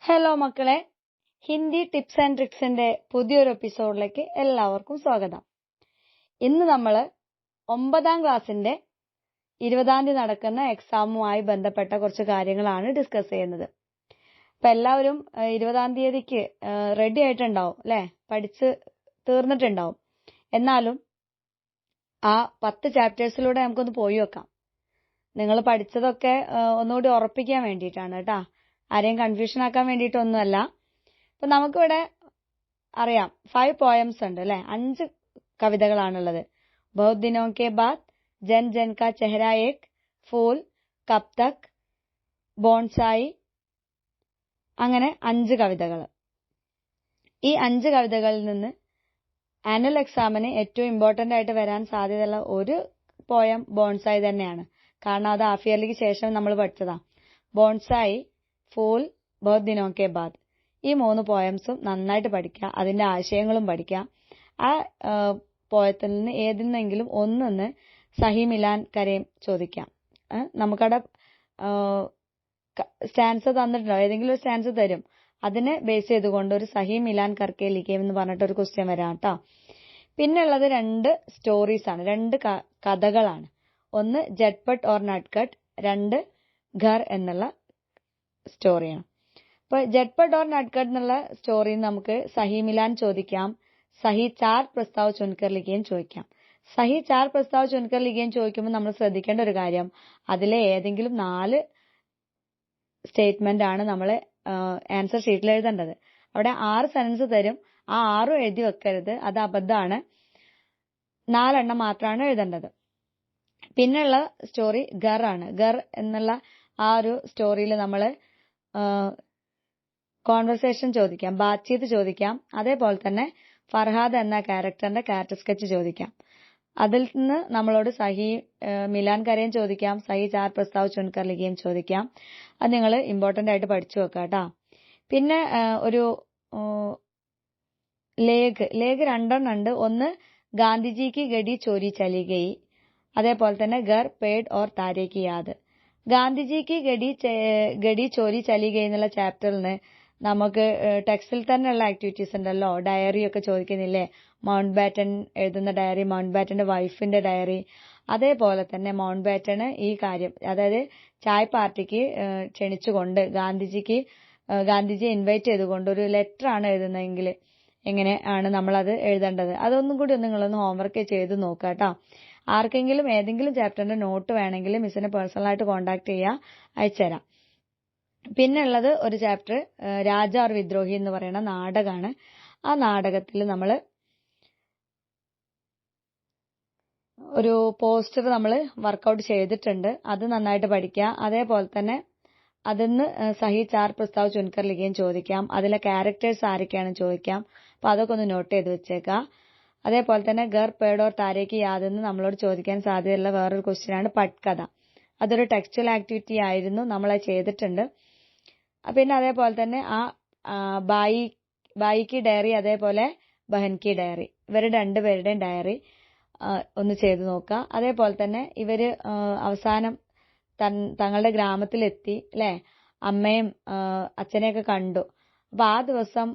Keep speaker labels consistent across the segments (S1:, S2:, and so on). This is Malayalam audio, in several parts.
S1: ഹലോ മക്കളെ, ഹിന്ദി ടിപ്സ് ആൻഡ് ട്രിക്സിന്റെ പുതിയൊരു എപ്പിസോഡിലേക്ക് എല്ലാവർക്കും സ്വാഗതം. ഇന്ന് നമ്മൾ 9ാം ക്ലാസ്സിന്റെ 20ാം തീയതി നടക്കുന്ന എക്സാമുമായി ബന്ധപ്പെട്ട കുറച്ച് കാര്യങ്ങളാണ് ഡിസ്കസ് ചെയ്യുന്നത്. അപ്പൊ എല്ലാവരും 20ാം തീയതിക്ക് റെഡി ആയിട്ടുണ്ടാവും അല്ലെ, പഠിച്ച് തീർന്നിട്ടുണ്ടാവും. എന്നാലും ആ 10 ചാപ്റ്റേഴ്സിലൂടെ നമുക്കൊന്ന് പോയി വെക്കാം. നിങ്ങൾ പഠിച്ചതൊക്കെ ഒന്നുകൂടി ഉറപ്പിക്കാൻ വേണ്ടിയിട്ടാണ് കേട്ടാ, ആരെയും കൺഫ്യൂഷൻ ആക്കാൻ വേണ്ടിയിട്ടൊന്നുമല്ല. ഇപ്പൊ നമുക്കിവിടെ അറിയാം 5 പോയംസ് ഉണ്ട് അല്ലെ, 5 കവിതകളാണുള്ളത്. ബഹുത് ദിനോ കെ ബാദ്, ജൻ ജൻ കാ ചെഹ്റ ഏക്, ഫൂൽ, കബ് തക്, ബോൺസായി, അങ്ങനെ 5 കവിതകൾ. ഈ 5 കവിതകളിൽ നിന്ന് ആനുവൽ എക്സാമിന് ഏറ്റവും ഇമ്പോർട്ടന്റ് ആയിട്ട് വരാൻ സാധ്യതയുള്ള ഒരു പോയം ബോൺസായി തന്നെയാണ്. കാരണം അത് ഹാഫ് ഇയർലിക്ക് ശേഷം നമ്മൾ പഠിച്ചതാ. ബോൺസായി, ഫൂൽ, ബഹുത് ദിനോ കെ ബാദ്, ഈ 3 പോയംസും നന്നായിട്ട് പഠിക്കുക, അതിന്റെ ആശയങ്ങളും പഠിക്കുക. ആ പോയത്തിൽ നിന്ന് ഏതിനെങ്കിലും ഒന്നൊന്ന് സഹി മിലാൻ കരയും ചോദിക്കാം. നമുക്കവിടെ സ്റ്റാൻസ് തന്നിട്ടുണ്ടോ, ഏതെങ്കിലും ഒരു സ്റ്റാൻസ് തരും, അതിനെ ബേസ് ചെയ്തുകൊണ്ട് ഒരു സഹി മിലാൻ കർക്കെ ലിഖേ എന്ന് പറഞ്ഞിട്ട് ഒരു ക്വസ്റ്റ്യൻ വരാം കേട്ടോ. പിന്നെ ഉള്ളത് 2 സ്റ്റോറീസ് ആണ്, 2 കഥകളാണ്. ഒന്ന് ജട്ട്പട്ട് ഓർ നട്ട്കട്ട്, 2 ഘർ എന്നുള്ള സ്റ്റോറിയാണ്. ഇപ്പൊ ജട്ട്പട്ട് ഓർ നട്ട്കട്ട് എന്നുള്ള സ്റ്റോറിയിൽ നമുക്ക് സഹി മിലാൻ ചോദിക്കാം, സഹി 4 പ്രസ്താവ് ചുൻകർ ലിഖേം ചോദിക്കാം. സഹി 4 പ്രസ്താവ് ചുൻകർ ലിഖേം ചോദിക്കുമ്പോൾ നമ്മൾ ശ്രദ്ധിക്കേണ്ട ഒരു കാര്യം, അതിലെ ഏതെങ്കിലും 4 സ്റ്റേറ്റ്മെന്റ് ആണ് നമ്മൾ ആൻസർ ഷീറ്റിൽ എഴുതേണ്ടത്. അവിടെ 6 സെന്റൻസ് തരും, ആ 6 എഴുതി വെക്കരുത്, അത് അബദ്ധമാണ്. 4 എണ്ണം മാത്രമാണ് എഴുതേണ്ടത്. പിന്നെയുള്ള സ്റ്റോറി ഘർ ആണ്. ഘർ എന്നുള്ള ആ ഒരു സ്റ്റോറിയിൽ നമ്മൾ കോൺവെർസേഷൻ ചോദിക്കാം, ബാത്ചീത് ചോദിക്കാം. അതേപോലെ തന്നെ ഫർഹാദ് എന്ന ക്യാരക്ടറിന്റെ ക്യാരക്ടർ സ്കെച്ച് ചോദിക്കാം. അതിൽ നിന്ന് നമ്മളോട് സഹി മിലാൻ കരയും ചോദിക്കാം, സഹി 4 പ്രസ്താവ് ചുൻകർ ലിഖേം ചോദിക്കാം. അത് നിങ്ങൾ ഇമ്പോർട്ടന്റ് ആയിട്ട് പഠിച്ചു വെക്കാം കേട്ടോ. പിന്നെ ഒരു ലേഖ് 2 ഉണ്ട്. ഒന്ന് ഗാന്ധിജിക്ക് ഗഡി ചോരി ചലി ഗയി, അതേപോലെ തന്നെ ഘർ പേഡ് ഓർ താരെ കി യാദ്. ഗാന്ധിജിക്ക് ഗഡി ചോരി ചലി ഗയി എന്നുള്ള ചാപ്റ്ററിന് നമുക്ക് ടെക്സ്റ്റിൽ തന്നെയുള്ള ആക്ടിവിറ്റീസ് ഉണ്ടല്ലോ, ഡയറി ഒക്കെ ചോദിക്കുന്നില്ലേ, മൗണ്ട് ബാറ്റൻ എഴുതുന്ന ഡയറി, മൗണ്ട് ബാറ്റന്റെ വൈഫിന്റെ ഡയറി. അതേപോലെ തന്നെ മൗണ്ട് ബാറ്റന് ഈ കാര്യം, അതായത് ചായ് പാർട്ടിക്ക് ക്ഷണിച്ചുകൊണ്ട് ഗാന്ധിജിയെ ഇൻവൈറ്റ് ചെയ്തുകൊണ്ട് ഒരു ലെറ്റർ ആണ് എഴുതുന്നതെങ്കിൽ എങ്ങനെയാണ് നമ്മളത് എഴുതേണ്ടത്, അതൊന്നും കൂടി നിങ്ങളൊന്ന് ഹോംവർക്ക് ചെയ്ത് നോക്കുക കേട്ടോ. ആർക്കെങ്കിലും ഏതെങ്കിലും ചാപ്റ്ററിന്റെ നോട്ട് വേണമെങ്കിൽ മിസ്സിനെ പേഴ്സണലായിട്ട് കോൺടാക്ട് ചെയ്യുക, അയച്ചുതരാം. പിന്നെ ഉള്ളത് ഒരു ചാപ്റ്റർ രാജ ഓർ വിദ്രോഹി എന്ന് പറയുന്ന നാടകമാണ്. ആ നാടകത്തിൽ നമ്മൾ ഒരു പോസ്റ്റർ നമ്മൾ വർക്കൗട്ട് ചെയ്തിട്ടുണ്ട്, അത് നന്നായിട്ട് പഠിക്കുക. അതേപോലെ തന്നെ അതിന്ന് സഹി 4 പ്രസ്താവ് ചുൻകർ ലിഖേം ചോദിക്കാം, അതിലെ ക്യാരക്ടേഴ്സ് ആരൊക്കെയാണെന്ന് ചോദിക്കാം. അപ്പൊ അതൊക്കെ ഒന്ന് നോട്ട് ചെയ്ത് വെച്ചേക്കാം. അതേപോലെ തന്നെ ഘർ പേഡ് ഓർ താരേക്ക് യാതെന്ന് നമ്മളോട് ചോദിക്കാൻ സാധ്യതയുള്ള വേറൊരു ക്വസ്റ്റ്യൻ ആണ് പട്കഥ. അതൊരു ടെക്സ്ച്വൽ ആക്ടിവിറ്റി ആയിരുന്നു, നമ്മളത് ചെയ്തിട്ടുണ്ട്. പിന്നെ അതേപോലെ തന്നെ ബായിക്ക് ഡയറി, അതേപോലെ ബഹൻകി ഡയറി, ഇവരുടെ 2 പേരുടെയും ഡയറി ഒന്ന് ചെയ്തു നോക്കുക. അതേപോലെ തന്നെ ഇവര് അവസാനം തങ്ങളുടെ ഗ്രാമത്തിലെത്തി അല്ലെ, അമ്മയും അച്ഛനെയൊക്കെ കണ്ടു. അപ്പൊ ആ ദിവസം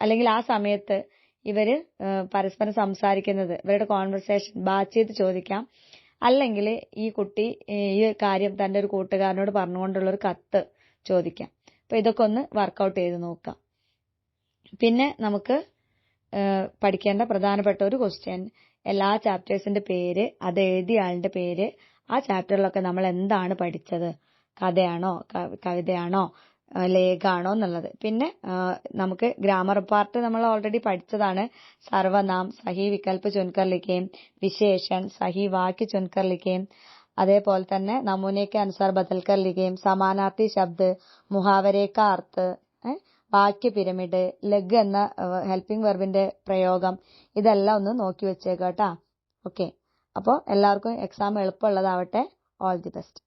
S1: അല്ലെങ്കിൽ ആ സമയത്ത് ഇവര് പരസ്പരം സംസാരിക്കുന്നത്, ഇവരുടെ കോൺവെർസേഷൻ ബാത്ചീത് ചോദിക്കാം. അല്ലെങ്കിൽ ഈ കുട്ടി ഈ കാര്യം തന്റെ ഒരു കൂട്ടുകാരനോട് പറഞ്ഞുകൊണ്ടുള്ള ഒരു കത്ത് ചോദിക്കാം. അപ്പൊ ഇതൊക്കെ ഒന്ന് വർക്കൗട്ട് ചെയ്ത് നോക്കാം. പിന്നെ നമുക്ക് പഠിക്കേണ്ട പ്രധാനപ്പെട്ട ഒരു ക്വസ്റ്റ്യൻ, എല്ലാ ചാപ്റ്റേഴ്സിന്റെ പേര്, അത് എഴുതിയ ആളിന്റെ പേര്, ആ ചാപ്റ്ററിലൊക്കെ നമ്മൾ എന്താണ് പഠിച്ചത്, കഥയാണോ കവിതയാണോ ലേഖാണോ എന്നുള്ളത്. പിന്നെ നമുക്ക് ഗ്രാമർ പാർട്ട് നമ്മൾ ഓൾറെഡി പഠിച്ചതാണ്. സർവനാം, സഹി വികൽപ്പ് ചുൻകർ ലിഖേം, വിശേഷൺ, സഹി വാക്യ ചുൻകർ ലിഖേം, അതേപോലെ തന്നെ നമൂനയ്ക്ക് അനുസാർ ബദൽക്കർ ലിഖേം, സമാനാർത്ഥി ശബ്ദ്, മുഹാവരെ കാ അർത്ഥ്, വാക്യ പിരമിഡ്, ലഗ് എന്ന ഹെൽപ്പിംഗ് വെർബിന്റെ പ്രയോഗം, ഇതെല്ലാം ഒന്ന് നോക്കി വെച്ചേക്കാട്ടാ. ഓക്കെ, അപ്പോൾ എല്ലാവർക്കും എക്സാം എളുപ്പമുള്ളതാവട്ടെ. All the best.